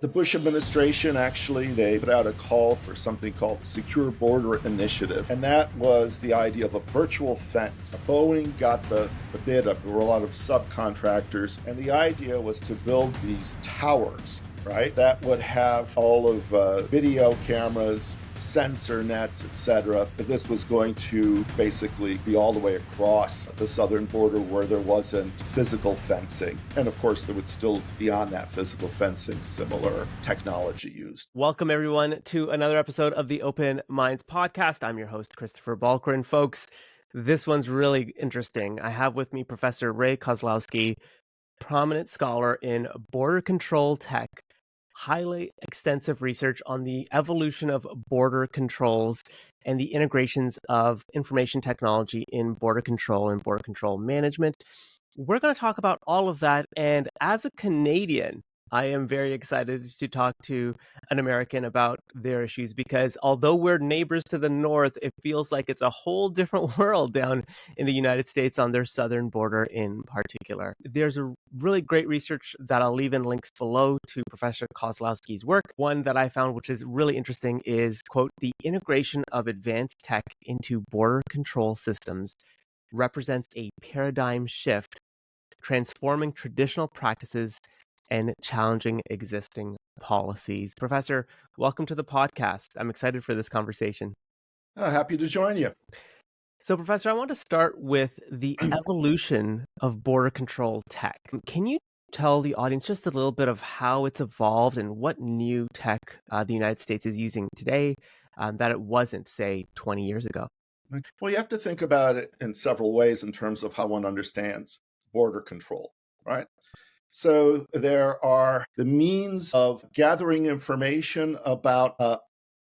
The Bush administration, actually, they put out a call for something called the Secure Border Initiative. And that was the idea of a virtual fence. Boeing got the bid up. There were a lot of subcontractors. And the idea was to build these towers, right, that would have all of video cameras, sensor nets, etc. But this was going to basically be all the way across the southern border where there wasn't physical fencing. And of course, there would still, beyond that physical fencing, similar technology used. Welcome, everyone, to another episode of the Open Minds podcast. I'm your host, Christopher Balkaran. Folks, this one's really interesting. I have with me Professor Rey Koslowski, prominent scholar in border control tech, highly extensive research on the evolution of border controls and the integrations of information technology in border control and border control management. We're going to talk about all of that. And as a Canadian, I am very excited to talk to an American about their issues because although we're neighbors to the north, it feels like it's a whole different world down in the United States on their southern border in particular. There's a really great research that I'll leave in links below to Professor Koslowski's work. One that I found which is really interesting is, quote, the integration of advanced tech into border control systems represents a paradigm shift, transforming traditional practices and challenging existing policies. Professor, welcome to the podcast. I'm excited for this conversation. Happy to join you. So, Professor, I want to start with the evolution of border control tech. Can you tell the audience just a little bit of how it's evolved and what new tech the United States is using today that it wasn't, say, 20 years ago? Well, you have to think about it in several ways in terms of how one understands border control, right? So there are the means of gathering information about,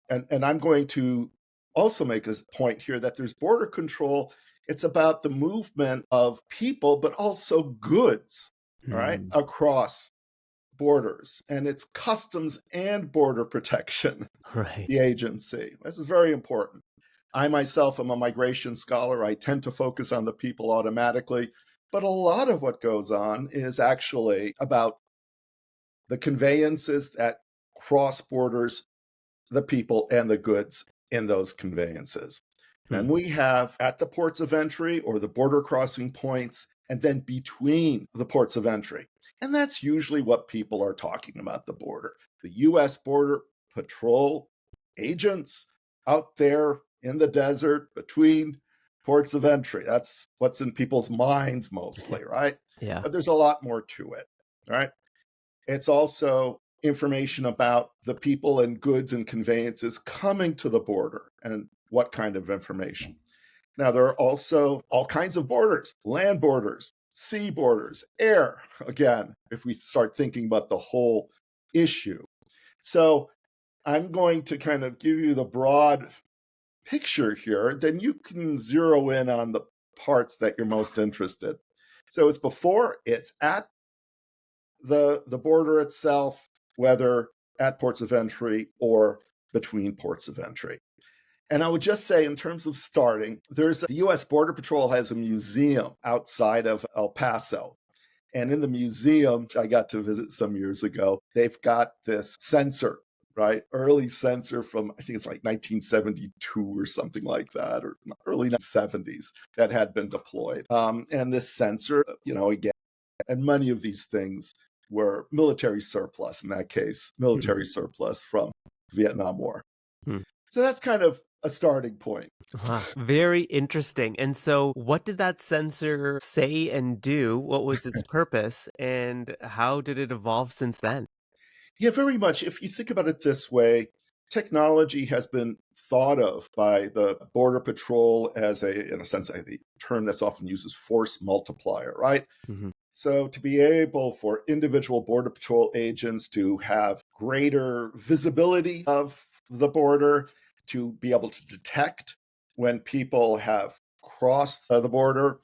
and I'm going to also make a point here that there's border control. It's about the movement of people, but also goods, right, across borders. And it's customs and border protection, Right. the agency. This is very important. I myself am a migration scholar. I tend to focus on the people automatically. But a lot of what goes on is actually about the conveyances that cross borders, the people and the goods in those conveyances. And we have at the ports of entry or the border crossing points, and then between the ports of entry. And that's usually what people are talking about, the border. The U.S. Border Patrol agents out there in the desert between ports of entry. That's what's in people's minds mostly, right? Yeah. But there's a lot more to it, right? It's also information about the people and goods and conveyances coming to the border and what kind of information. Now, there are also all kinds of borders, land borders, sea borders, air, again, if we start thinking about the whole issue. So I'm going to kind of give you the broad picture here, then you can zero in on the parts that you're most interested. So it's before, it's at the border itself, whether at ports of entry or between ports of entry. And I would just say, in terms of starting, the U.S. Border Patrol has a museum outside of El Paso. And in the museum, which I got to visit some years ago, they've got this sensor, right? Early sensor from, I think it's like 1972 or something like that, or early 70s that had been deployed. And this sensor, again, and many of these things were military surplus, in that case, military surplus from Vietnam War. So that's kind of a starting point. Wow, very interesting. And so what did that sensor say and do? What was its purpose? And how did it evolve since then? Yeah, very much. If you think about it this way, technology has been thought of by the Border Patrol as in a sense, the term that's often used is force multiplier, right? So to be able for individual Border Patrol agents to have greater visibility of the border, to be able to detect when people have crossed the border.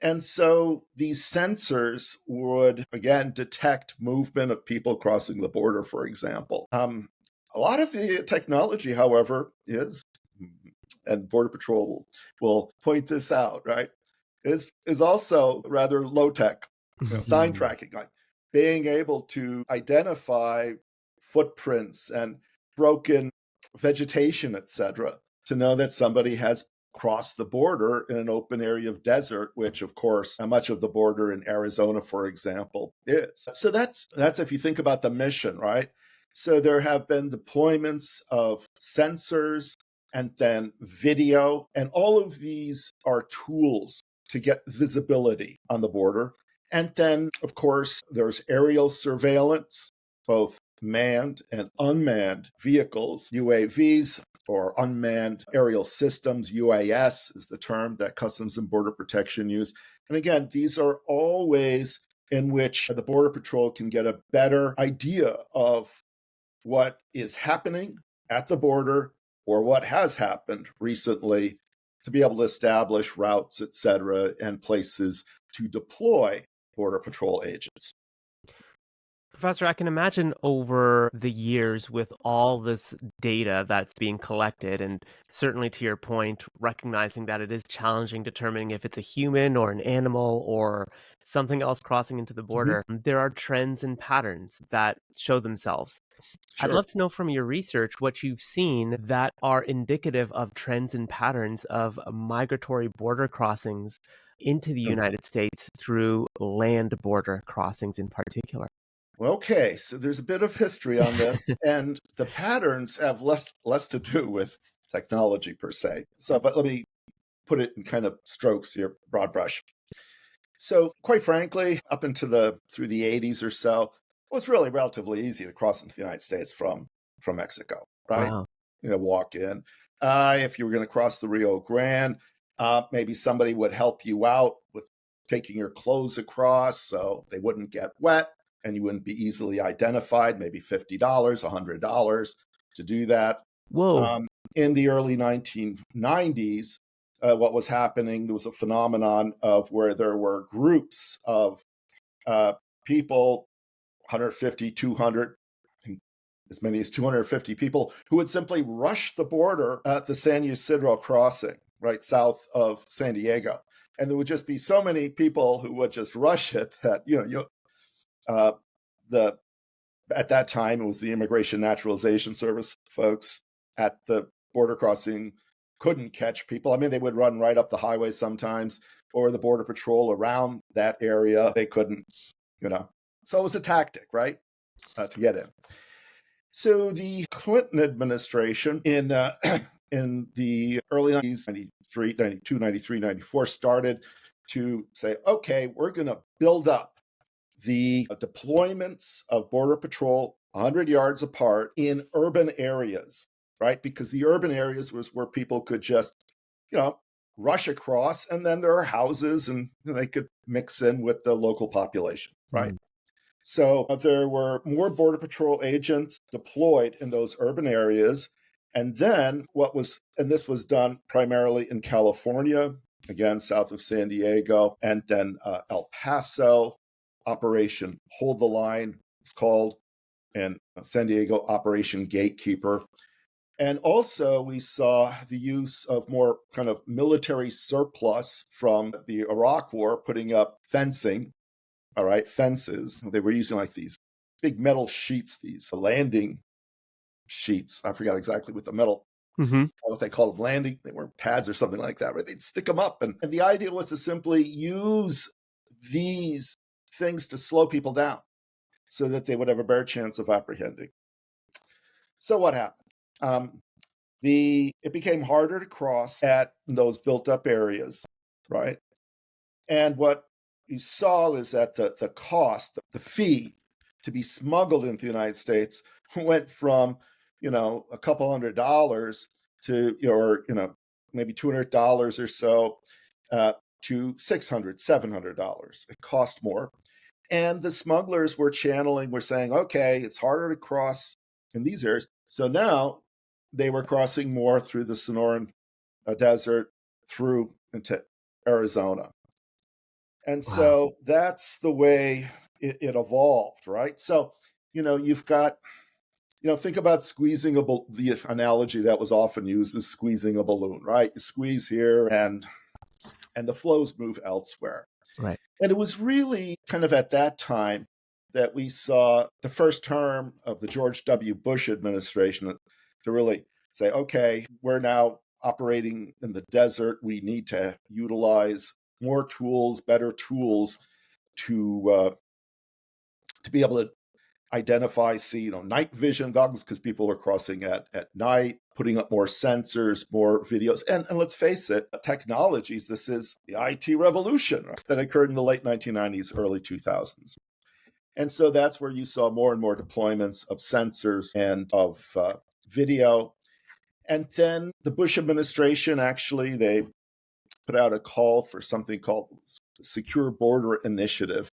And so these sensors would, again, detect movement of people crossing the border, for example. A lot of the technology, however, and Border Patrol will point this out, right, is also rather low tech. Sign tracking, like being able to identify footprints and broken vegetation, etc., to know that somebody has crossed the border in an open area of desert, which, of course, much of the border in Arizona, for example, is. So that's if you think about the mission, right? So there have been deployments of sensors and then video, and all of these are tools to get visibility on the border. And then, of course, there's aerial surveillance, both manned and unmanned vehicles, UAVs, or unmanned aerial systems. UAS is the term that Customs and Border Protection use. And again, these are all ways in which the Border Patrol can get a better idea of what is happening at the border or what has happened recently, to be able to establish routes, et cetera, and places to deploy Border Patrol agents. Professor, I can imagine over the years with all this data that's being collected, and certainly to your point, recognizing that it is challenging determining if it's a human or an animal or something else crossing into the border, there are trends and patterns that show themselves. I'd Sure. love to know from your research what you've seen that are indicative of trends and patterns of migratory border crossings into the United States through land border crossings in particular. Okay, so there's a bit of history on this, and the patterns have less to do with technology per se. So, but let me put it in kind of strokes here, broad brush. So, quite frankly, up into through the 80s or so, it was really relatively easy to cross into the United States from Mexico, right? Wow. Walk in. If you were going to cross the Rio Grande, maybe somebody would help you out with taking your clothes across so they wouldn't get wet and you wouldn't be easily identified. Maybe $50, $100 to do that. Whoa. In the early 1990s, what was happening, there was a phenomenon of where there were groups of people, 150, 200, as many as 250 people, who would simply rush the border at the San Ysidro crossing, right south of San Diego. And there would just be so many people who would just rush it that, the at that time, it was the Immigration Naturalization Service folks at the border crossing couldn't catch people. I mean, they would run right up the highway sometimes, or the Border Patrol around that area. They couldn't, So it was a tactic, right, to get in. So the Clinton administration in the early 90s, 93, 92, 93, 94, started to say, okay, we're going to build up the deployments of Border Patrol 100 yards apart in urban areas, right? Because the urban areas was where people could just, rush across, and then there are houses and they could mix in with the local population, right? Mm. So there were more Border Patrol agents deployed in those urban areas. And then this was done primarily in California, again, south of San Diego, and then El Paso, Operation Hold the Line, it's called, and San Diego Operation Gatekeeper. And also, we saw the use of more kind of military surplus from the Iraq War, putting up fencing, all right, fences. They were using like these big metal sheets, these landing sheets. I forgot exactly what the metal, what they called landing. They were pads or something like that, right? They'd stick them up. And the idea was to simply use these things to slow people down so that they would have a better chance of apprehending. So what happened? It became harder to cross at those built up areas, right? And what you saw is that the cost, the fee to be smuggled into the United States went from, a couple $100 to, maybe $200 or so, to $600, $700. It cost more. And the smugglers were saying, okay, it's harder to cross in these areas. So now they were crossing more through the Sonoran Desert through into Arizona. And Wow. so that's the way it evolved, right? So, you've got, think about squeezing the analogy that was often used is squeezing a balloon, right? You squeeze here and the flows move elsewhere. Right. And it was really kind of at that time that we saw the first term of the George W. Bush administration to really say, okay, we're now operating in the desert. We need to utilize more tools, better tools to be able to identify, see, night vision goggles because people are crossing at night, putting up more sensors, more videos. And let's face it, technologies, this is the IT revolution that occurred in the late 1990s, early 2000s. And so that's where you saw more and more deployments of sensors and of video. And then the Bush administration, actually, they put out a call for something called the Secure Border Initiative.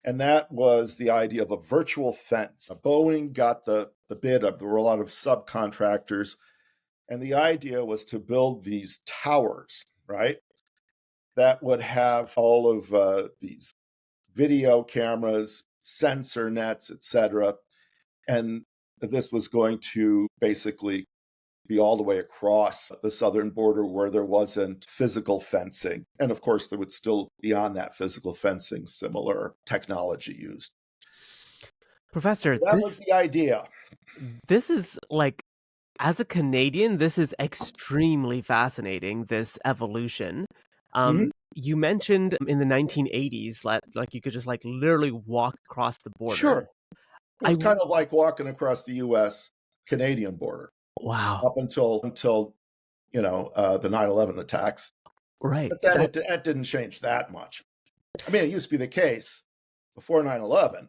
And that was the idea of a virtual fence. Boeing got the bid up. There were a lot of subcontractors. And the idea was to build these towers, right, that would have all of these video cameras, sensor nets, etc. And this was going to basically be all the way across the southern border where there wasn't physical fencing. And of course, there would still, beyond that physical fencing, similar technology used. Professor, So that was the idea. This is like, as a Canadian, this is extremely fascinating, this evolution. You mentioned in the 1980s, like you could just like literally walk across the border. Sure. It was kind of like walking across the U.S.-Canadian border. Wow. Up until the 9/11 attacks. Right. But then it didn't change that much. I mean, it used to be the case before 9/11.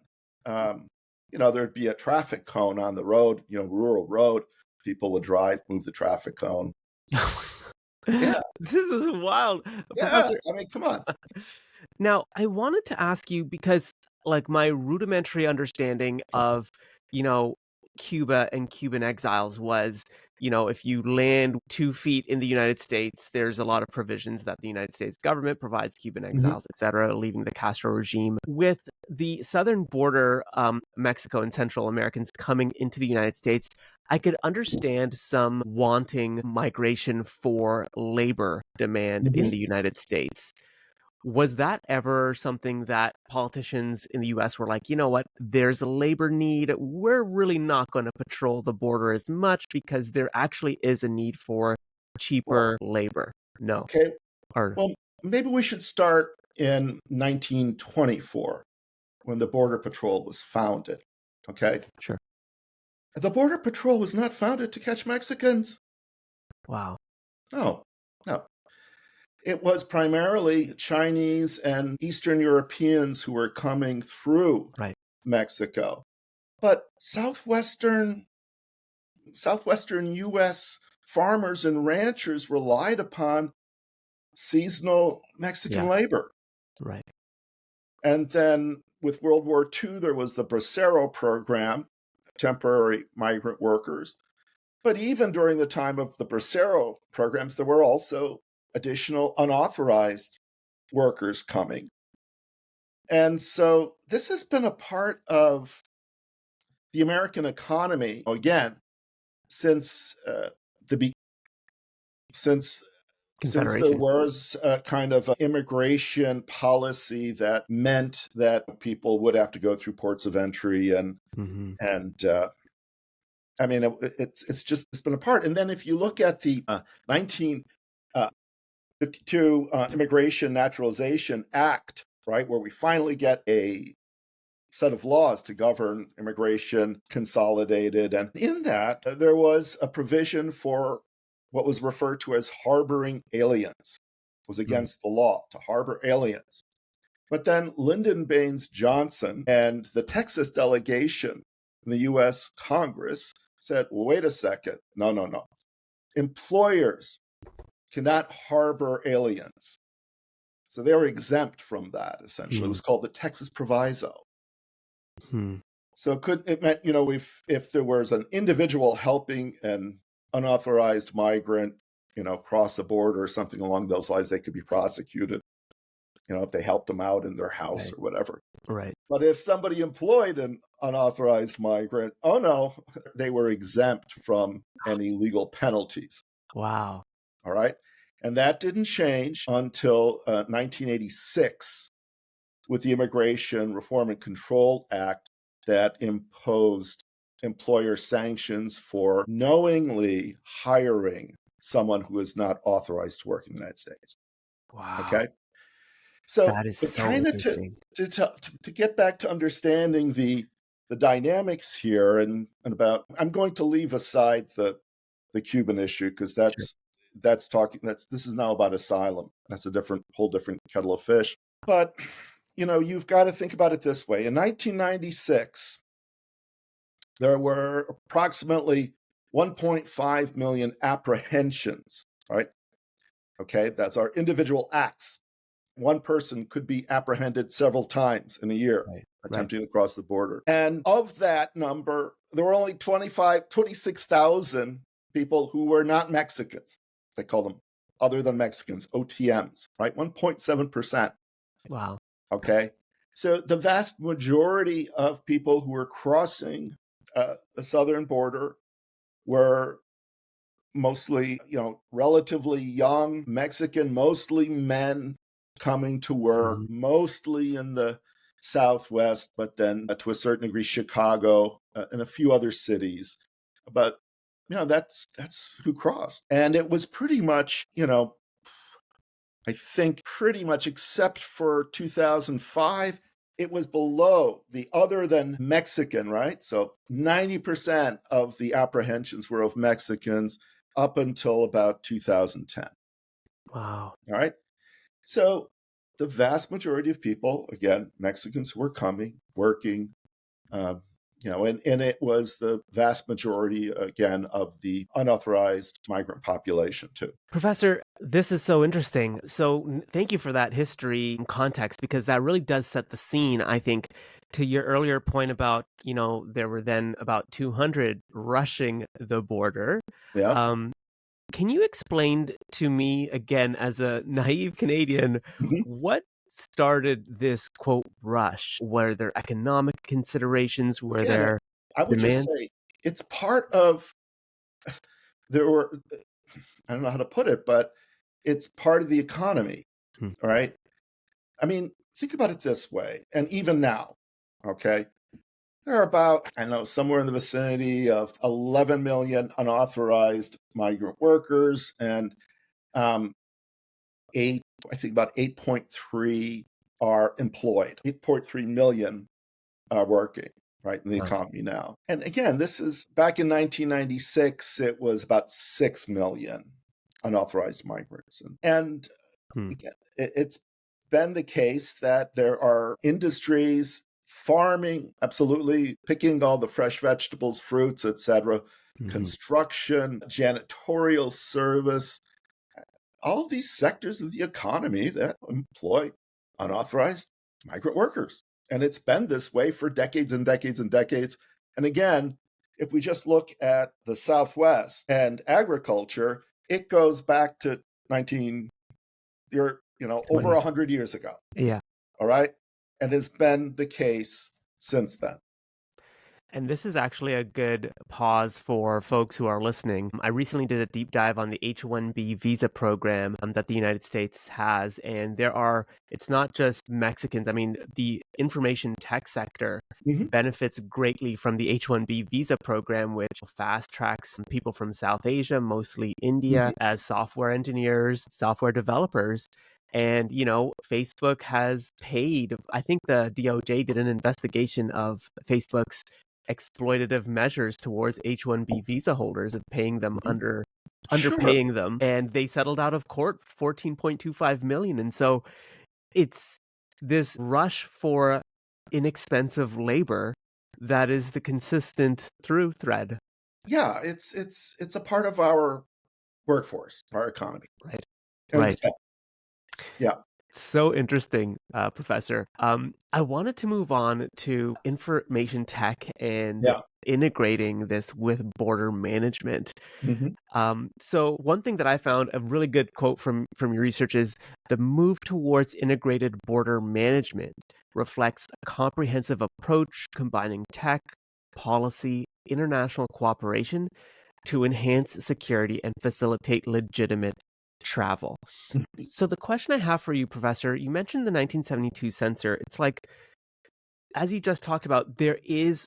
There'd be a traffic cone on the road, rural road. People would drive, move the traffic cone. Yeah. This is wild. Yeah, Professor, I mean, come on. now, I wanted to ask you because, like, my rudimentary understanding of, Cuba and Cuban exiles was, if you land 2 feet in the United States, there's a lot of provisions that the United States government provides Cuban exiles, et cetera, leaving the Castro regime. With the southern border, Mexico and Central Americans coming into the United States, I could understand some wanting migration for labor demand in the United States. Was that ever something that politicians in the US were like, you know what, there's a labor need. We're really not going to patrol the border as much because there actually is a need for cheaper labor? No. Okay. Or, Well, maybe we should start in 1924 when the Border Patrol was founded. Okay. sure. The Border Patrol was not founded to catch Mexicans. Wow. No. It was primarily Chinese and Eastern Europeans who were coming through Right. Mexico. But southwestern U.S. farmers and ranchers relied upon seasonal Mexican labor. Right. And then with World War II, there was the Bracero program, temporary migrant workers. But even during the time of the Bracero programs, there were also additional unauthorized workers coming. And so this has been a part of the American economy, again, since since there was a kind of immigration policy that meant that people would have to go through ports of entry and I mean, it's been a part. And then if you look at the 1952 Immigration Naturalization Act, right, where we finally get a set of laws to govern immigration consolidated. And in that, there was a provision for what was referred to as harboring aliens. It was against the law to harbor aliens. But then Lyndon Baines Johnson and the Texas delegation in the U.S. Congress said, well, wait a second. No. Employers cannot harbor aliens. So they were exempt from that, essentially. It was called the Texas Proviso. So it meant, if there was an individual helping an unauthorized migrant, cross a border or something along those lines, they could be prosecuted, if they helped them out in their house or whatever. Right. But if somebody employed an unauthorized migrant, oh no, they were exempt from any legal penalties. Wow. All right. And that didn't change until 1986. with the Immigration Reform and Control Act that imposed employer sanctions for knowingly hiring someone who is not authorized to work in the United States. Wow. Okay. So, That is but so kind of interesting. to get back to understanding the dynamics here and about, I'm going to leave aside the Cuban issue because Sure. this is now about asylum. That's a whole different kettle of fish. But you've got to think about it this way. In 1996, there were approximately 1.5 million apprehensions, right? Okay, that's our individual acts. One person could be apprehended several times in a year Right. attempting to cross the border. And of that number, there were only 26,000 people who were not Mexicans. They call them other than Mexicans, OTMs, right? 1.7%. Wow. Okay. So the vast majority of people who were crossing the southern border were mostly, relatively young Mexican, mostly men coming to work, Mhm. mostly in the Southwest, but then to a certain degree, Chicago and a few other cities. But that's who crossed, and it was pretty much, I think pretty much except for 2005, it was below the other than Mexican, right? So 90% of the apprehensions were of Mexicans up until about 2010. Wow. All right. So the vast majority of people, again, Mexicans who were coming, working, um, and it was the vast majority, again, of the unauthorized migrant population, too. Professor, this is so interesting. So, thank you for that history and context because that really does set the scene, I think, to your earlier point about, there were then about 200 rushing the border. Yeah. Um, can you explain to me again, as a naive Canadian, Mhm. what started this quote rush? Were there economic considerations? Were Again, there I would just demand? say it's part of, there were, I don't know how to put it, but it's part of the economy. Hmm. All right. I mean, think about it this way. And even now, okay, there are about, I don't know, somewhere in the vicinity of 11 million unauthorized migrant workers and um, I think about 8.3 are employed, 8.3 million are working, right, in the Wow. economy now. And again, this is back in 1996, it was about 6 million unauthorized migrants. And Hmm. again, it's been the case that there are industries, farming, absolutely, picking all the fresh vegetables, fruits, etc., Mhm. construction, janitorial service, all of these sectors of the economy that employ unauthorized migrant workers. And it's been this way for decades and decades and decades. And again, if we just look at the Southwest and agriculture, it goes back to 19, over 20. 100 years ago. Yeah. All right. And it's been the case since then. And this is actually a good pause for folks who are listening. I recently did a deep dive on the H-1B visa program that the United States has. And it's not just Mexicans. I mean, the information tech sector Mhm. benefits greatly from the H-1B visa program, which fast tracks people from South Asia, mostly India, Mhm. as software engineers, software developers. And, Facebook has paid, I think the DOJ did an investigation of Facebook's exploitative measures towards H-1B visa holders of paying them Mhm. Sure. underpaying them, and they settled out of court 14.25 million. And so it's this rush for inexpensive labor that is the consistent through thread. Yeah, it's a part of our workforce, our economy. Right. And it's Right. bad. Yeah. So interesting, Professor. I wanted to move on to information tech and Yeah. integrating this with border management. Mhm. So one thing that I found a really good quote from your research is the move towards integrated border management reflects a comprehensive approach combining tech, policy, international cooperation to enhance security and facilitate legitimate travel. So the question I have for you, Professor, you mentioned the 1972 censor. It's like, as you just talked about, there is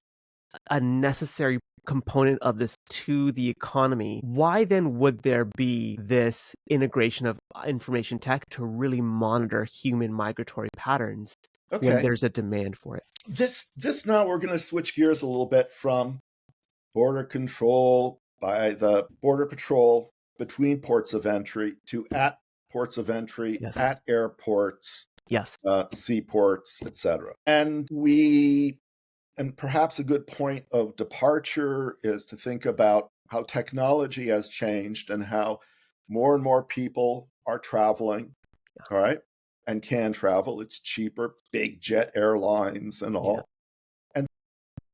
a necessary component of this to the economy. Why then would there be this integration of information tech to really monitor human migratory patterns when Okay. there's a demand for it? This now we're going to switch gears a little bit from border control by the Border Patrol between ports of entry to at ports of entry, Yes. at airports, Yes. seaports, etc. And perhaps a good point of departure is to think about how technology has changed and how more and more people are traveling, all right, and can travel. It's cheaper, big jet airlines and all. Yeah. And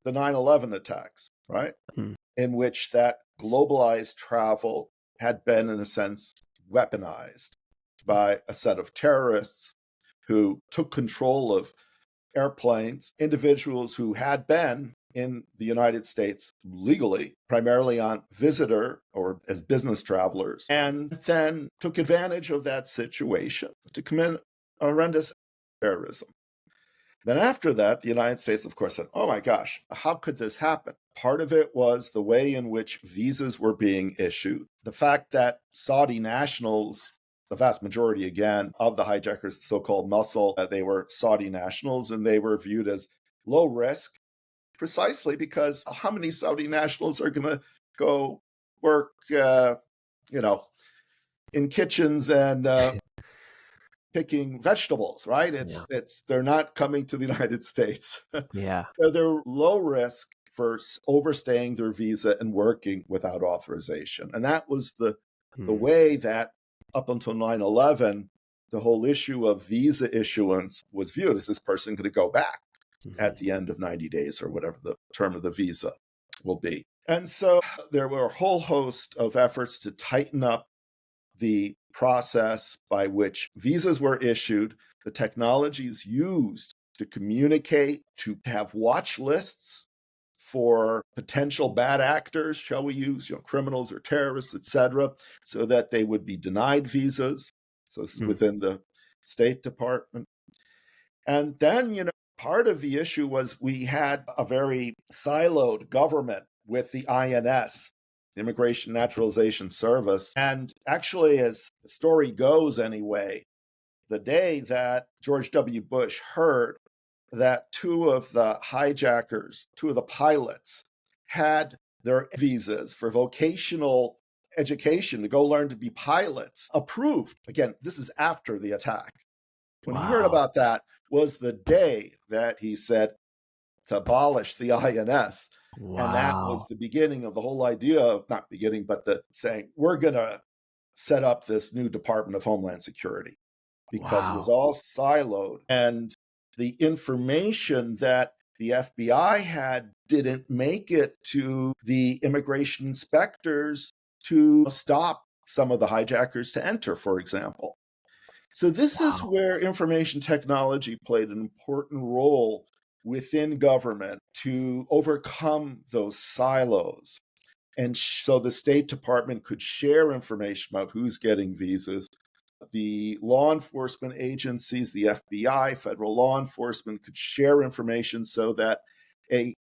the 9/11 attacks, right, Mm. in which that globalized travel had been, in a sense, weaponized by a set of terrorists who took control of airplanes, individuals who had been in the United States legally, primarily on visitor or as business travelers, and then took advantage of that situation to commit horrendous terrorism. Then after that, the United States, of course, said, oh my gosh, how could this happen? Part of it was the way in which visas were being issued. The fact that Saudi nationals, the vast majority, again, of the hijackers, the so-called muscle, they were Saudi nationals, and they were viewed as low risk, precisely because how many Saudi nationals are going to go work, in kitchens and picking vegetables, right? They're not coming to the United States. Yeah. So they're low risk for overstaying their visa and working without authorization. And that was the way that up until 9/11, the whole issue of visa issuance was viewed. Is this person going to go back at the end of 90 days or whatever the term of the visa will be? And so there were a whole host of efforts to tighten up the process by which visas were issued, the technologies used to communicate, to have watch lists for potential bad actors, shall we use, criminals or terrorists, etc., so that they would be denied visas. So this is within the State Department. And then, part of the issue was we had a very siloed government with the INS, Immigration Naturalization Service. And actually, as the story goes anyway, the day that George W. Bush heard that two of the hijackers, two of the pilots, had their visas for vocational education to go learn to be pilots approved. Again, this is after the attack. When he heard about that was the day that he said to abolish the INS. Wow. And that was the beginning of the whole idea of, not beginning, but the saying, we're going to set up this new Department of Homeland Security, because it was all siloed. And the information that the FBI had didn't make it to the immigration inspectors to stop some of the hijackers to enter, for example. So this is where information technology played an important role within government to overcome those silos. And so the State Department could share information about who's getting visas. The law enforcement agencies, the FBI, federal law enforcement, could share information so that an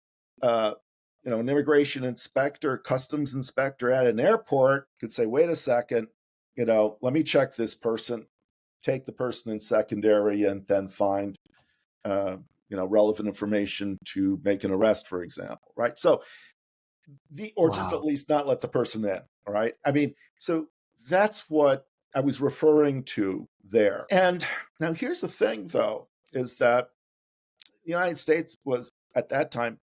immigration inspector, customs inspector at an airport could say, wait a second, let me check this person, take the person in secondary, and then find relevant information to make an arrest, for example, right? So just at least not let the person in, all right? I mean, so that's what I was referring to there. And now here's the thing, though, is that the United States was at that time,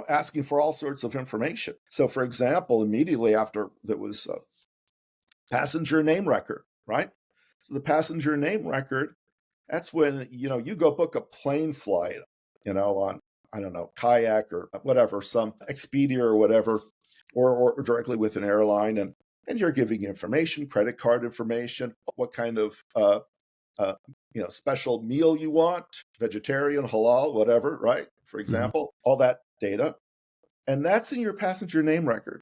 asking for all sorts of information. So, for example, immediately after there was a passenger name record, right? So the passenger name record, that's when, you go book a plane flight, on, I don't know, Kayak or whatever, some Expedia or whatever, or directly with an airline. And you're giving information, credit card information, what kind of, special meal you want, vegetarian, halal, whatever, right? For example, all that data. And that's in your passenger name record.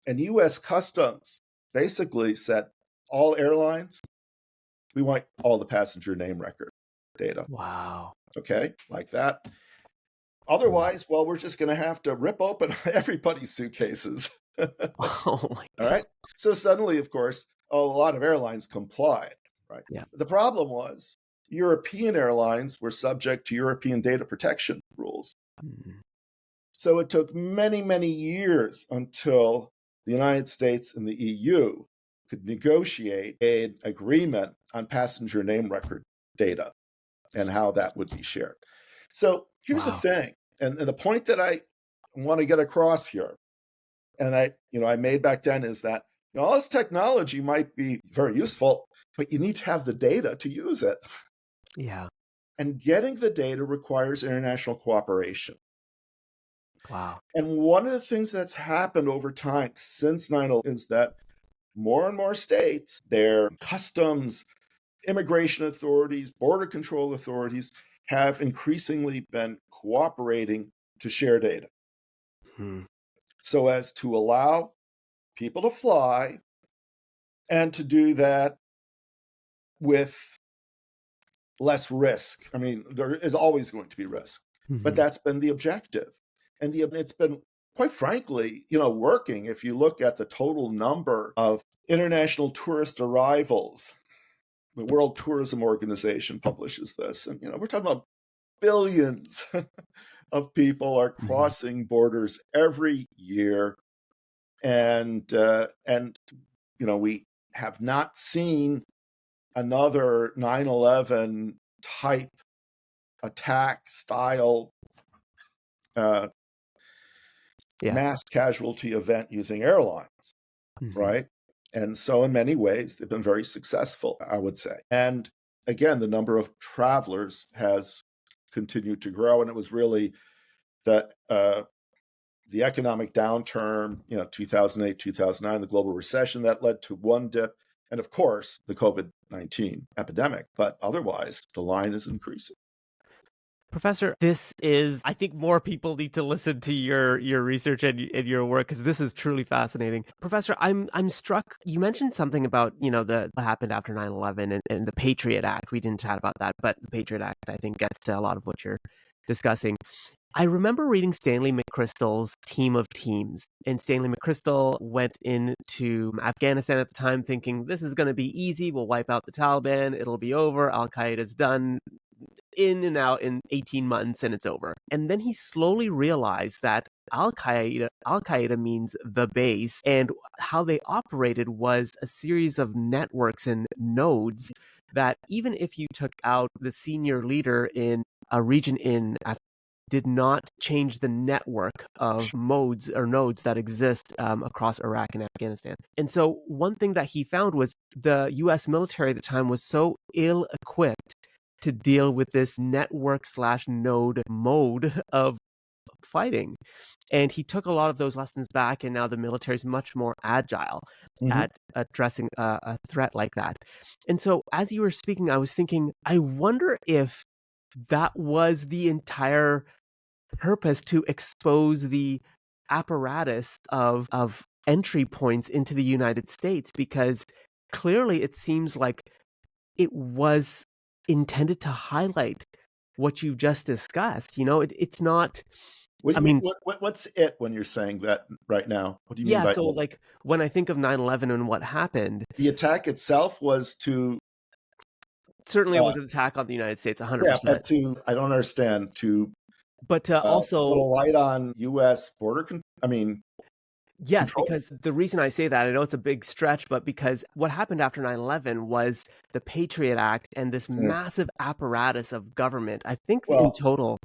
And U.S. Customs basically said, all airlines, we want all the passenger name record data. Wow. Okay, like that. Otherwise, well, we're just going to have to rip open everybody's suitcases. Oh my All God. right. So suddenly, of course, a lot of airlines complied. Right. Yeah. The problem was European airlines were subject to European data protection rules. Mm. So it took many, many years until the United States and the EU could negotiate an agreement on passenger name record data and how that would be shared. So here's the Wow. thing, and the point that I want to get across here, and I made back then, is that all this technology might be very useful, but you need to have the data to use it. Yeah. And getting the data requires international cooperation. Wow. And one of the things that's happened over time since 9/11 is that more and more states, their customs, immigration authorities, border control authorities have increasingly been cooperating to share data Hmm. so as to allow people to fly and to do that with less risk. I mean, there is always going to be risk, but Mhm. that's been the objective. And it's been, quite frankly, working. If you look at the total number of international tourist arrivals, the World Tourism Organization publishes this, and we're talking about billions of people are Mhm. crossing borders every year, and we have not seen another 9/11 type attack style uh, Yeah. mass casualty event using airlines, Mhm. right? And so, in many ways, they've been very successful, I would say. And again, the number of travelers has continued to grow, and it was really the economic downturn, 2008, 2009, the global recession that led to one dip, and of course, the COVID-19 epidemic. But otherwise, the line is increasing. Professor, this is, I think more people need to listen to your research and your work because this is truly fascinating. Professor, I'm struck. You mentioned something about, the what happened after 9/11 and the Patriot Act. We didn't chat about that, but the Patriot Act, I think, gets to a lot of what you're discussing. I remember reading Stanley McChrystal's Team of Teams, and Stanley McChrystal went into Afghanistan at the time thinking this is going to be easy. We'll wipe out the Taliban. It'll be over. Al Qaeda's done, in and out in 18 months and it's over. And then he slowly realized that Al Qaeda means the base, and how they operated was a series of networks and nodes that even if you took out the senior leader in a region in did not change the network of modes or nodes that exist across Iraq and Afghanistan. And so one thing that he found was the US military at the time was so ill equipped to deal with this network slash node mode of fighting. And he took a lot of those lessons back, and now the military is much more agile Mhm. at addressing a threat like that. And so, as you were speaking, I was thinking, I wonder if that was the entire purpose, to expose the apparatus of entry points into the United States, because clearly it seems like it was intended to highlight what you've just discussed. It's not, What do I you mean? mean, What's it when you're saying that right now? What do you mean yeah, by so it? like when I think of 9/11 and what happened, The attack itself was to, certainly it uh, was an attack on the United States, yeah, 100%. but I don't understand, to But put a also, light on U.S. yes, controls. because the reason I say that, I know it's a big stretch, but because what happened after 9/11 was the Patriot Act and this Yeah. massive apparatus of government. I think in Well, total,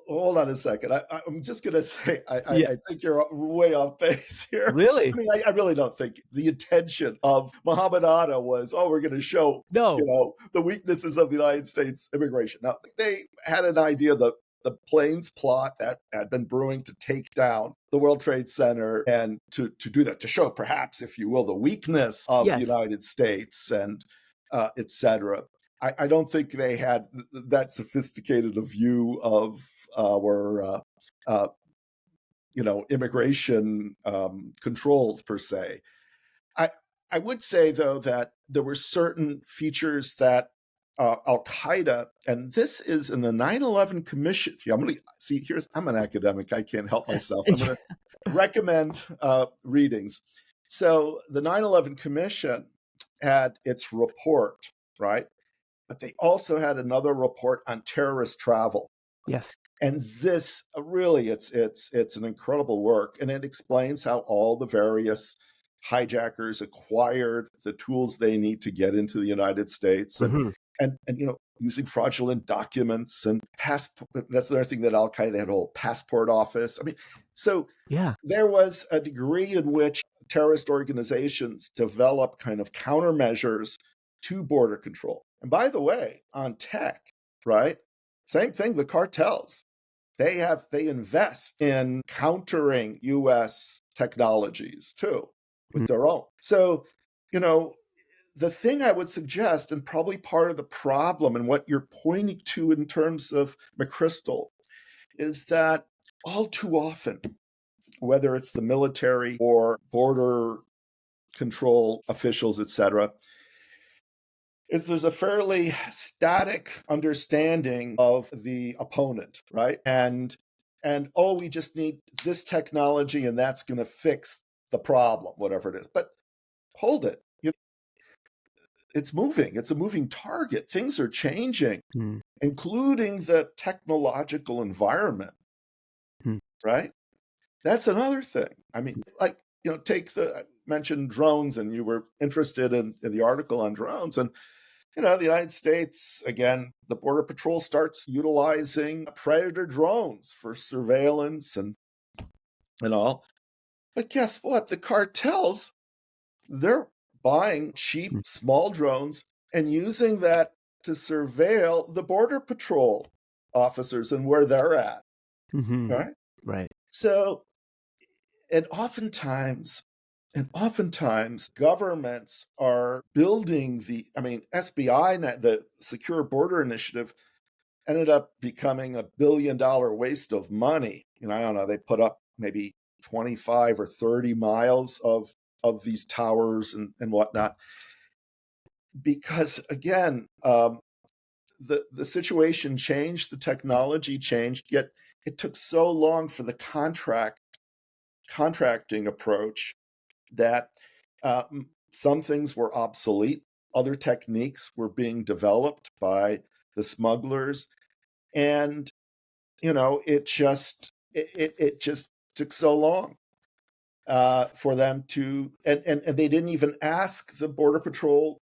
hold on a second. I'm just going to say, yeah, I think you're way off base here. I really? mean, I really don't think the intention of Muhammad Atta was, oh, we're going to show, No. the weaknesses of the United States immigration. Now, they had an idea that the planes plot that had been brewing to take down the World Trade Center, and to do that, to show perhaps, if you will, the weakness of the Yes. United States, and et cetera. I don't think they had that sophisticated a view of our uh, immigration controls per se. I I would say, though, that there were certain features that Al Qaeda, and this is in the 9/11 Commission. I'm going to see. I'm an academic. I can't help myself. I'm going to recommend readings. So the 9/11 Commission had its report, right? But they also had another report on terrorist travel. Yes. And this really, it's an incredible work, and it explains how all the various hijackers acquired the tools they need to get into the United States, Mm-hmm. and using fraudulent documents and that's another thing that Al Qaeda had a whole passport office. I mean, so Yeah. there was a degree in which terrorist organizations develop kind of countermeasures to border control. And by the way, on tech, right? Same thing, the cartels. They invest in countering US technologies too with their own. So, you know, the thing I would suggest, and probably part of the problem and what you're pointing to in terms of McChrystal, is that all too often, whether it's the military or border control officials, etc., is there's a fairly static understanding of the opponent, right? And oh, we just need this technology and that's going to fix the problem, whatever it is. But hold it. It's moving. It's a moving target. Things are changing, including the technological environment, right? That's another thing. I mean, like, take I mentioned drones, and you were interested in the article on drones. And, the United States, again, the Border Patrol starts utilizing Predator drones for surveillance and all. But guess what? The cartels, they're buying cheap, small drones and using that to surveil the Border Patrol officers and where they're at. Mm-hmm. Right? Right. So, and oftentimes governments are building SBI, the Secure Border Initiative, ended up becoming $1 billion waste of money. I don't know, they put up maybe 25 or 30 miles of these towers and whatnot. Because again, the situation changed, the technology changed, yet it took so long for the contracting approach that some things were obsolete, other techniques were being developed by the smugglers, and it just took so long for them to, and they didn't even ask the Border Patrol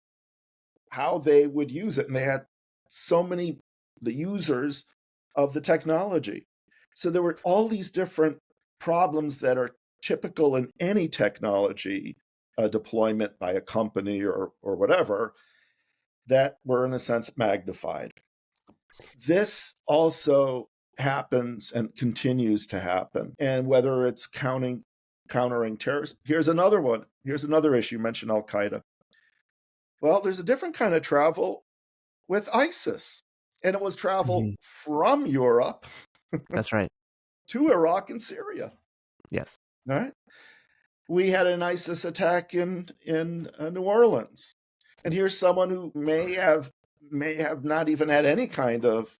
how they would use it, and they had so many the users of the technology. So there were all these different problems that are typical in any technology deployment by a company or whatever, that were in a sense magnified. This also happens and continues to happen. And whether it's countering terrorists, here's another one. Here's another issue. You mentioned Al Qaeda. Well, there's a different kind of travel with ISIS, and it was travel from Europe. That's right. To Iraq and Syria. Yes. All right. We had an ISIS attack in New Orleans, and here's someone who may have not even had any kind of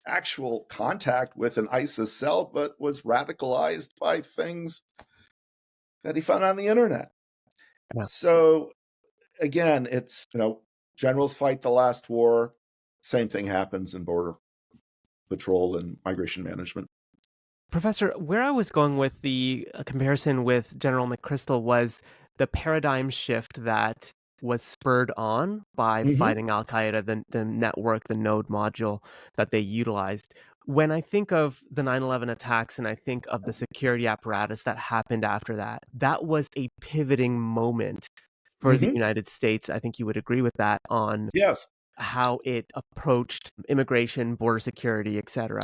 actual contact with an ISIS cell, but was radicalized by things that he found on the internet. Yeah. So again, it's, generals fight the last war. Same thing happens in border patrol and migration management. Professor, where I was going with the comparison with General McChrystal was the paradigm shift that was spurred on by fighting Al Qaeda, the network, the node module that they utilized. When I think of the 9/11 attacks and I think of the security apparatus that happened after that, that was a pivoting moment for the United States. I think you would agree with that on how it approached immigration, border security, etc.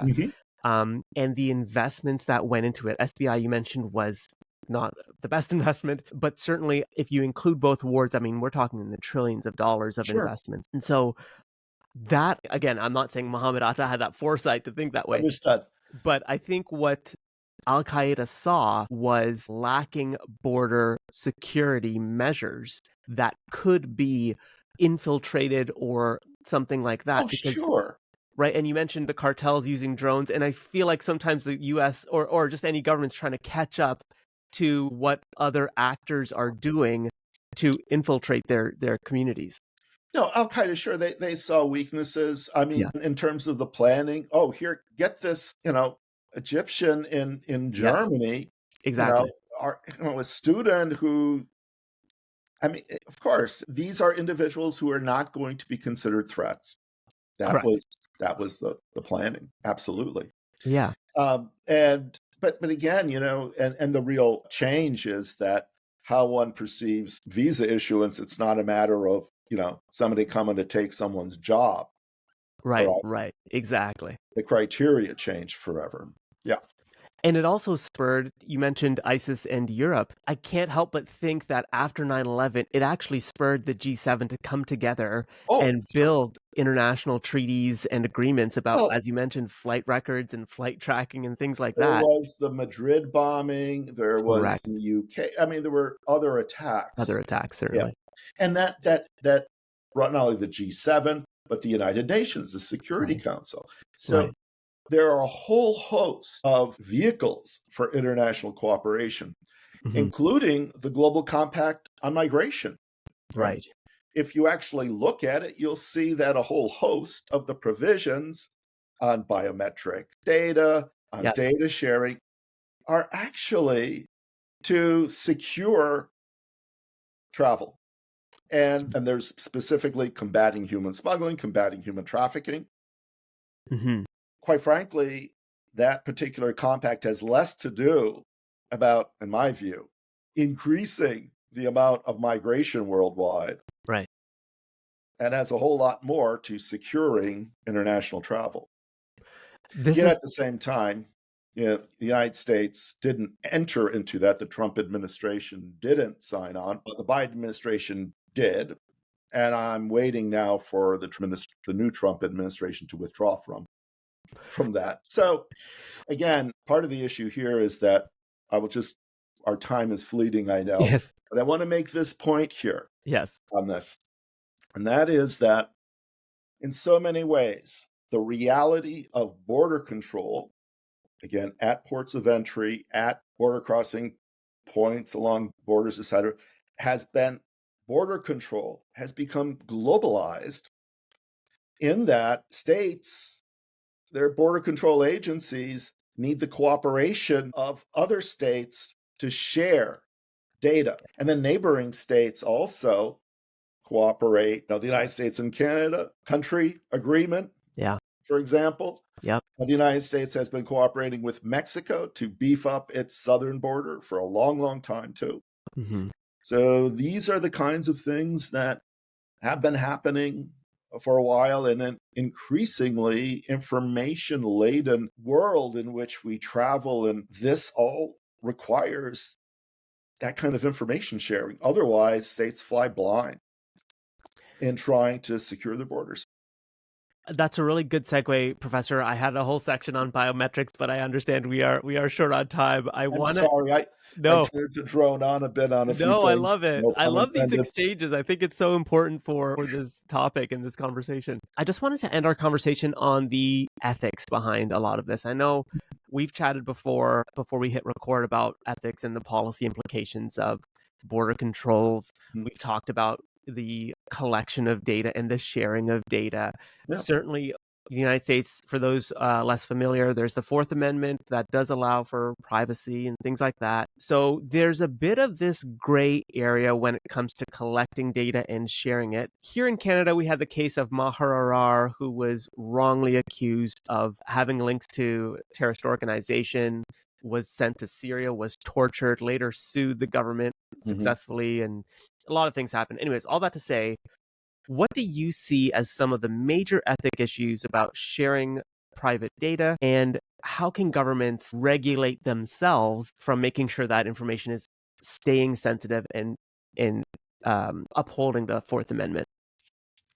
And the investments that went into it. SBI, you mentioned, was not the best investment, but certainly if you include both wars, we're talking in the trillions of dollars of investments. And so that, again, I'm not saying Mohammed Atta had that foresight to think that way. Understood. But I think what Al-Qaeda saw was lacking border security measures that could be infiltrated or something like that. Oh, Because, sure. right, and you mentioned the cartels using drones, and I feel like sometimes the US or just any government's trying to catch up to what other actors are doing to infiltrate their communities. No, Al Qaeda, sure, they saw weaknesses. I Yeah. mean, in terms of the planning, oh, here, get this, Egyptian in Yes, Germany, exactly. a student who, I mean, of course, these are individuals who are not going to be considered threats. That Correct. was that was the planning, absolutely. Yeah. And but again, and the real change is that how one perceives visa issuance. It's not a matter of somebody coming to take someone's job. All Right, right, right. Exactly. the criteria changed forever. Yeah. And it also spurred, you mentioned ISIS and Europe. I can't help but think that after 9/11, it actually spurred the G7 to come together Oh, and sure. build international treaties and agreements about, Well, as you mentioned, flight records and flight tracking and things like there that. was the Madrid bombing. There was Correct. the UK. I mean, there were other attacks. Other attacks, Yeah, certainly. and that brought not only the G7 but the United Nations, the Security Right, Council. So right. there are a whole host of vehicles for international cooperation, Mhm. including the Global Compact on Migration, right? Right. If you actually look at it, you'll see that a whole host of the provisions on biometric data, on Yes. data sharing, are actually to secure travel. And there's specifically combating human smuggling, combating human trafficking. Mhm. Quite frankly, that particular compact has less to do about, in my view, increasing the amount of migration worldwide Right. and has a whole lot more to securing international travel. This Yet is at the same time, the United States didn't enter into that. The Trump administration didn't sign on, but the Biden administration did. And I'm waiting now for the new Trump administration to withdraw from that. So again, part of the issue here is that I will just our time is fleeting, I know, yes. but I want to make this point here Yes. on this. And that is that in so many ways, the reality of border control, again, at ports of entry, at border crossing points along borders, etc., has been border control has become globalized in that states, their border control agencies need the cooperation of other states to share data. And then neighboring states also cooperate. The United States and Canada country agreement, Yeah. for example. Yep. The United States has been cooperating with Mexico to beef up its southern border for a long, long time, too. Mhm. So these are the kinds of things that have been happening for a while in an increasingly information laden world in which we travel. And this all requires that kind of information sharing. Otherwise, states fly blind in trying to secure their borders. That's a really good segue, Professor. I had a whole section on biometrics, but I understand we are short on time. I I'm wanna sorry, I No. tended to drone on a bit on a few No, I things. love it. No I pun love these intended. exchanges. I think it's so important for this topic and this conversation. I just wanted to end our conversation on the ethics behind a lot of this. I know we've chatted before we hit record about ethics and the policy implications of border controls. Mhm. We've talked about the collection of data and the sharing of data. Yeah. Certainly the United States, for those less familiar, there's the Fourth Amendment that does allow for privacy and things like that. So there's a bit of this gray area when it comes to collecting data and sharing it. Here in Canada, we had the case of Maher Arar, who was wrongly accused of having links to a terrorist organization, was sent to Syria, was tortured, later sued the government Mhm. successfully, and a lot of things happened. Anyways, all that to say, what do you see as some of the major ethic issues about sharing private data, and how can governments regulate themselves from making sure that information is staying sensitive and upholding the Fourth Amendment?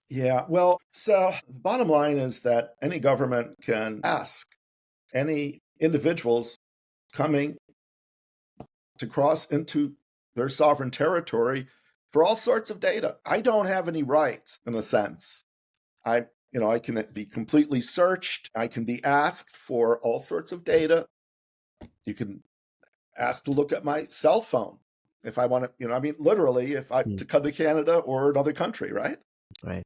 Yeah, well, so the bottom line is that any government can ask any individuals coming to cross into their sovereign territory for all sorts of data. I don't have any rights, in a sense. I can be completely searched. I can be asked for all sorts of data. You can ask to look at my cell phone if I want to, literally, if I to come to Canada or another country, right? Right.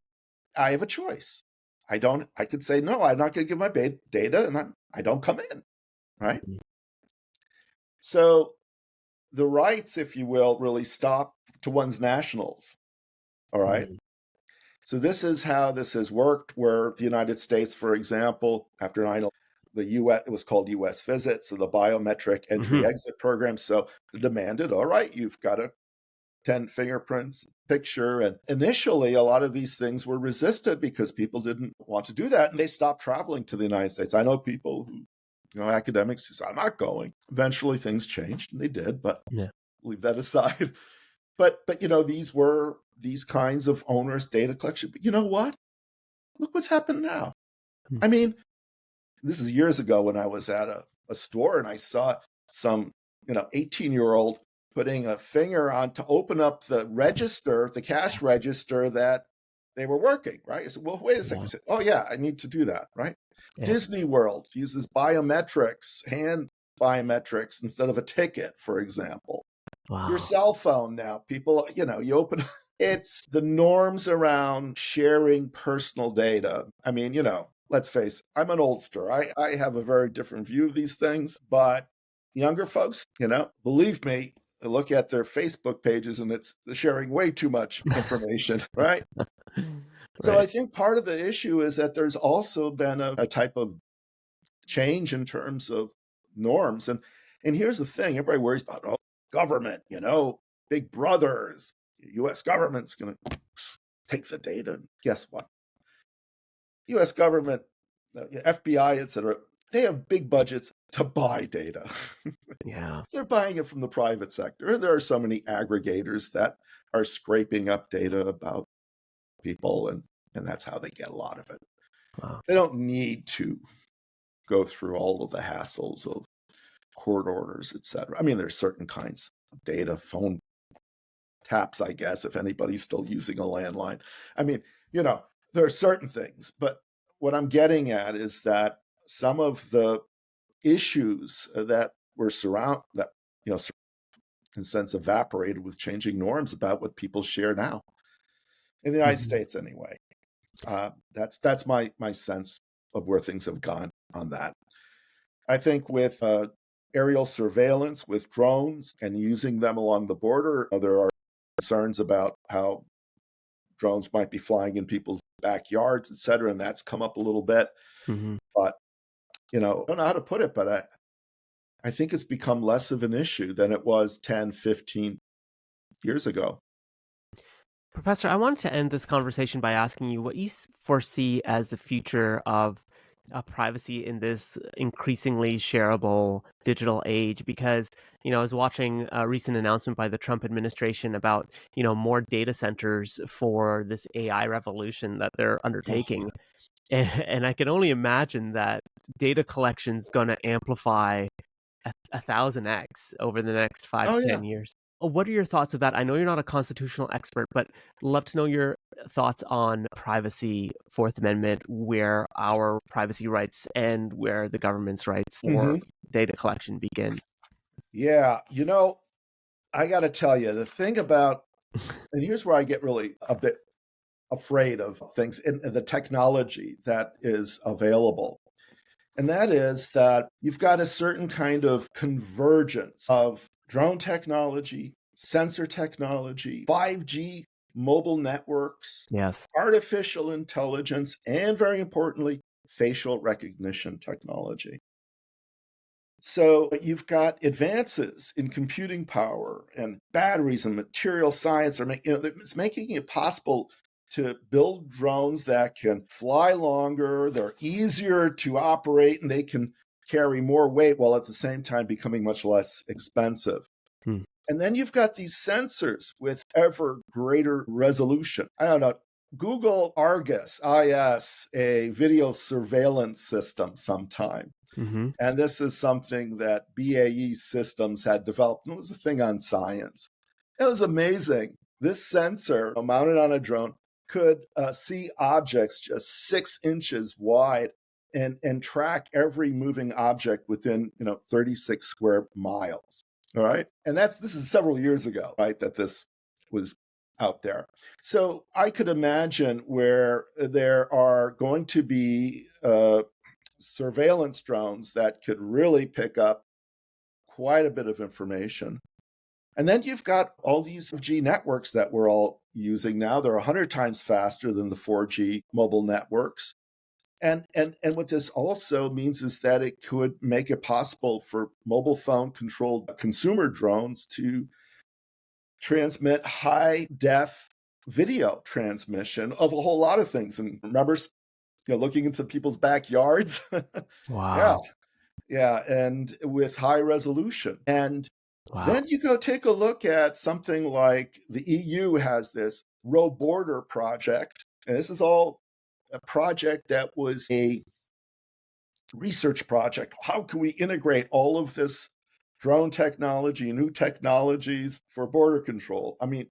I have a choice. I could say, no, I'm not going to give my data, and I don't come in, right? Mm-hmm. So the rights, if you will, really stop to one's nationals, all right? Mm-hmm. So this is how this has worked, where the United States, for example, after 9/11, the U.S., it was called U.S. Visit, so the biometric entry-exit program. So they demanded, all right, you've got a 10 fingerprints picture. And initially, a lot of these things were resisted because people didn't want to do that, and they stopped traveling to the United States. I know people who, academics who said, I'm not going. Eventually, things changed, and they did, but leave that aside. But these were these kinds of onerous data collection. But you know what? Look what's happened now. I mean, this is years ago when I was at a store and I saw some, 18-year-old putting a finger on to open up the register, the cash register that they were working, right? I said, well, wait a second. I said, oh, yeah, I need to do that, right? Yeah. Disney World uses biometrics, hand biometrics instead of a ticket, for example. Wow. Your cell phone now, people, you open it's the norms around sharing personal data. I mean, let's face it, I'm an oldster. I have a very different view of these things, but younger folks, believe me, they look at their Facebook pages and it's sharing way too much information, right? So I think part of the issue is that there's also been a type of change in terms of norms. And here's the thing, everybody worries about, government, big brothers, the U.S. government's going to take the data. And guess what? U.S. government, FBI, et cetera, they have big budgets to buy data. Yeah. They're buying it from the private sector. There are so many aggregators that are scraping up data about people, and that's how they get a lot of it. Wow. They don't need to go through all of the hassles of court orders, et cetera. I mean, there's certain kinds of data, phone taps, I guess, if anybody's still using a landline. I mean, there are certain things, but what I'm getting at is that some of the issues that were that, in a sense, evaporated with changing norms about what people share now in the United States, anyway. That's my sense of where things have gone on that. I think with aerial surveillance, with drones and using them along the border, there are concerns about how drones might be flying in people's backyards, et cetera, and that's come up a little bit. But, I don't know how to put it, but I think it's become less of an issue than it was 10, 15 years ago. Professor, I wanted to end this conversation by asking you what you foresee as the future of privacy in this increasingly shareable digital age, because, I was watching a recent announcement by the Trump administration about, more data centers for this AI revolution that they're undertaking. And I can only imagine that data collection is going to amplify 1,000x over the next 5 to 10 years. What are your thoughts of that? I know you're not a constitutional expert, but love to know your thoughts on privacy, Fourth Amendment, where our privacy rights end, where the government's rights for data collection begin. Yeah, I got to tell you, the thing about, and here's where I get really a bit afraid of things in the technology that is available. And that is that you've got a certain kind of convergence of drone technology, sensor technology, 5G mobile networks, Yes. artificial intelligence, and very importantly, facial recognition technology. So you've got advances in computing power and batteries and material science it's making it possible to build drones that can fly longer, they're easier to operate, and they can carry more weight while at the same time becoming much less expensive. And then you've got these sensors with ever greater resolution. I don't know, Google Argus, IS, a video surveillance system sometime. Mm-hmm. And this is something that BAE Systems had developed. It was a thing on science. It was amazing. This sensor mounted on a drone could see objects just 6 inches wide and track every moving object within 36 square miles. All right. And this is several years ago, right, that this was out there. So I could imagine where there are going to be surveillance drones that could really pick up quite a bit of information. And then you've got all these 5G networks that we're all using now. They're 100 times faster than the 4G mobile networks. And what this also means is that it could make it possible for mobile phone controlled consumer drones to transmit high def video transmission of a whole lot of things. And remember, looking into people's backyards. Yeah, Wow. yeah, and with high resolution. And Wow. then you go take a look at something like the EU has this Border project. And this is all a project that was a research project. How can we integrate all of this drone technology, new technologies for border control? I mean,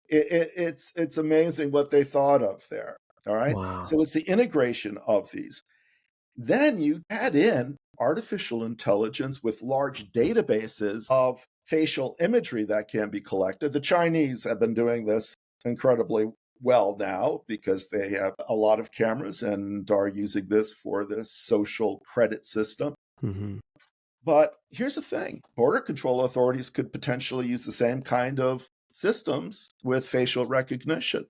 it's amazing what they thought of there. All right. Wow. So it's the integration of these. Then you add in artificial intelligence with large databases of facial imagery that can be collected. The Chinese have been doing this incredibly well now because they have a lot of cameras and are using this for this social credit system. Mm-hmm. But here's the thing, border control authorities could potentially use the same kind of systems with facial recognition.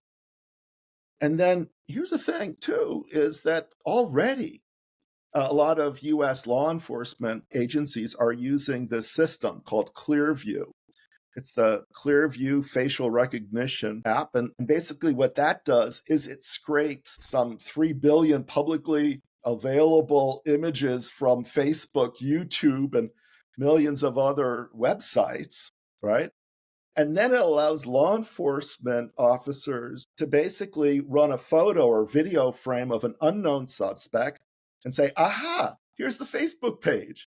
And then here's the thing, too, is that already a lot of US law enforcement agencies are using this system called Clearview. It's the Clearview facial recognition app. And basically, what that does is it scrapes some 3 billion publicly available images from Facebook, YouTube, and millions of other websites, right? And then it allows law enforcement officers to basically run a photo or video frame of an unknown suspect and say, aha, here's the Facebook page.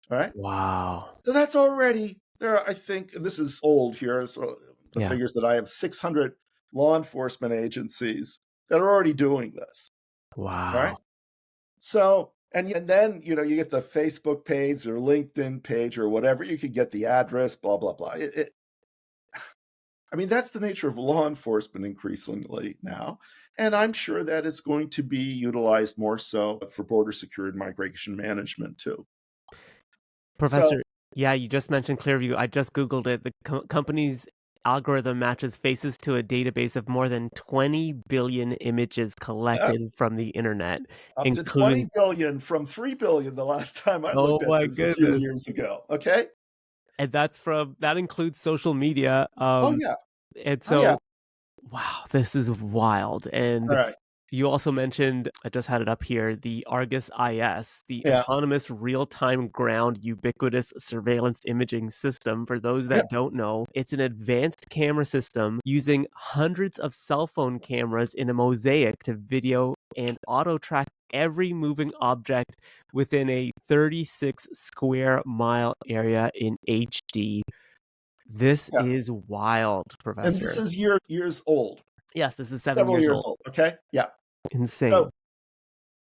All right. Wow. So that's already there. I think this is old here. So the Yeah. figures that I have 600 law enforcement agencies that are already doing this. All right. Wow. So, and then, you get the Facebook page or LinkedIn page or whatever. You could get the address, blah, blah, blah. I mean, that's the nature of law enforcement increasingly now. And I'm sure that it's going to be utilized more so for border security and migration management too. So, Professor, yeah, you just mentioned Clearview. I just Googled it. The company's algorithm matches faces to a database of more than 20 billion images collected from the internet, up to 20 including, billion from 3 billion the last time I oh looked at my this a few goodness. years ago. Okay. And that includes social media. Oh, yeah. And Oh, yeah. so, wow, this is wild. All And right. you also mentioned, I just had it up here, the Argus IS, the Yeah. autonomous real-time ground ubiquitous surveillance imaging system. For those Yeah. that don't know, it's an advanced camera system using hundreds of cell phone cameras in a mosaic to video and auto-track every moving object within a 36 square mile area in HD. This Yeah. is wild, And this Professor. is years old, Yes, this is 7 several years years old. old. Okay. Yeah. Insane. So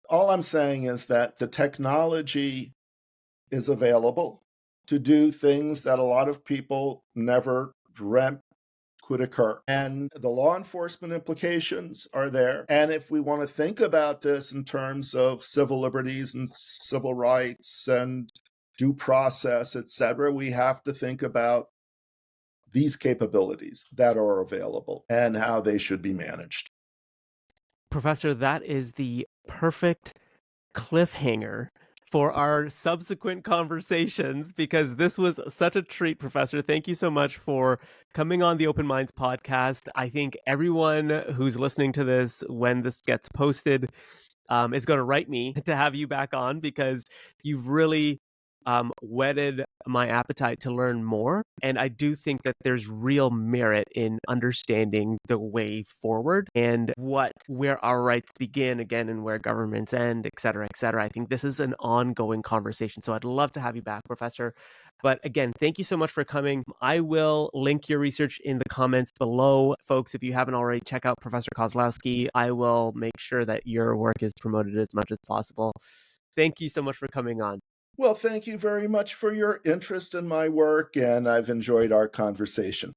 all I'm saying is that the technology is available to do things that a lot of people never dreamt could occur. And the law enforcement implications are there. And if we want to think about this in terms of civil liberties and civil rights and due process, et cetera, we have to think about these capabilities that are available and how they should be managed. Professor, that is the perfect cliffhanger for our subsequent conversations because this was such a treat, Professor. Thank you so much for coming on the Open Minds podcast. I think everyone who's listening to this when this gets posted is going to write me to have you back on because you've really whetted my appetite to learn more. And I do think that there's real merit in understanding the way forward and where our rights begin again and where governments end, et cetera, et cetera. I think this is an ongoing conversation. So I'd love to have you back, Professor. But again, thank you so much for coming. I will link your research in the comments below. Folks, if you haven't already, check out Professor Koslowski. I will make sure that your work is promoted as much as possible. Thank you so much for coming on. Well, thank you very much for your interest in my work, and I've enjoyed our conversation.